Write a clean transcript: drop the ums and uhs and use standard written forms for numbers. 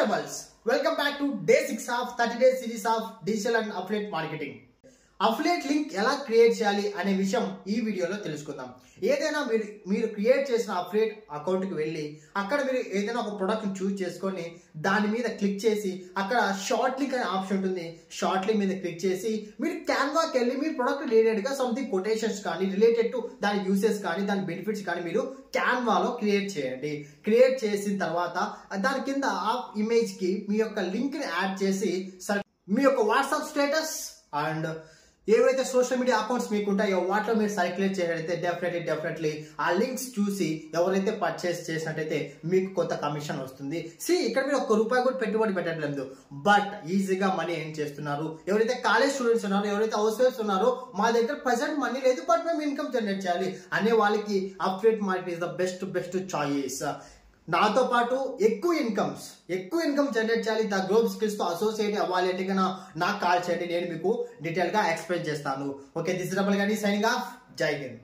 Rebels, welcome back to day 6 of 30 days series of digital and affiliate marketing. Affiliate link ఎలా create చేయాలి అనే విషయం ఈ వీడియోలో తెలుసుకుందాం. ఏదైనా మీరు క్రియేట్ చేసిన అఫిలియేట్ అకౌంట్కి వెళ్ళి అక్కడ మీరు ఏదైనా ఒక ప్రోడక్ట్ని చూస్ చేసుకొని దాని మీద క్లిక్ చేసి అక్కడ షార్ట్ లింక్ అనే ఆప్షన్ ఉంటుంది. షార్ట్ లింక్ మీద క్లిక్ చేసి మీరు క్యాన్వాకి వెళ్ళి మీ ప్రోడక్ట్ రిలేటెడ్గా సంథింగ్ కొటేషన్స్ కానీ రిలేటెడ్ టు దాని యూసెస్ కానీ దాని బెనిఫిట్స్ కానీ మీరు క్యాన్వాలో క్రియేట్ చేయండి. క్రియేట్ చేసిన తర్వాత దాని కింద ఆ ఇమేజ్కి మీ యొక్క లింక్ని యాడ్ చేసి మీ యొక్క వాట్సాప్ స్టేటస్ అండ్ ఏవైతే సోషల్ మీడియా అకౌంట్స్ మీకు ఉంటాయో వాటిలో మీరు సర్క్యులేట్ చేయగలిగితే డెఫినెట్లీ ఆ లింక్స్ చూసి ఎవరైతే పర్చేస్ చేసినట్టయితే మీకు కొంత కమిషన్ వస్తుంది. ఇక్కడ మీరు ₹1 కూడా పెట్టుబడి పెట్టట్లేదు, బట్ ఈజీగా మనీ ఏం చేస్తున్నారు. ఎవరైతే కాలేజ్ స్టూడెంట్స్ ఉన్నారో, ఎవరైతే హౌస్ వైఫ్స్ ఉన్నారో, మా దగ్గర ప్రెసెంట్ మనీ లేదు బట్ మేము ఇన్కమ్ జనరేట్ చేయాలి అనే వాళ్ళకి affiliate market is the best choice. నాతో పాటు ఎక్కువ ఇన్కమ్ జనరేట్ చేయాలి, ద గ్లోబల్ స్కిల్స్ తో అసోసియేట్ అవ్వాలి అంటే నాకు కాల్ చేయండి, నేను మీకు డీటెయిల్ గా ఎక్స్ప్లెయిన్ చేస్తాను. ఓకే, దిస్ ఇస్ రబల్ గాని సైనింగ్ ఆఫ్. జై హింద్.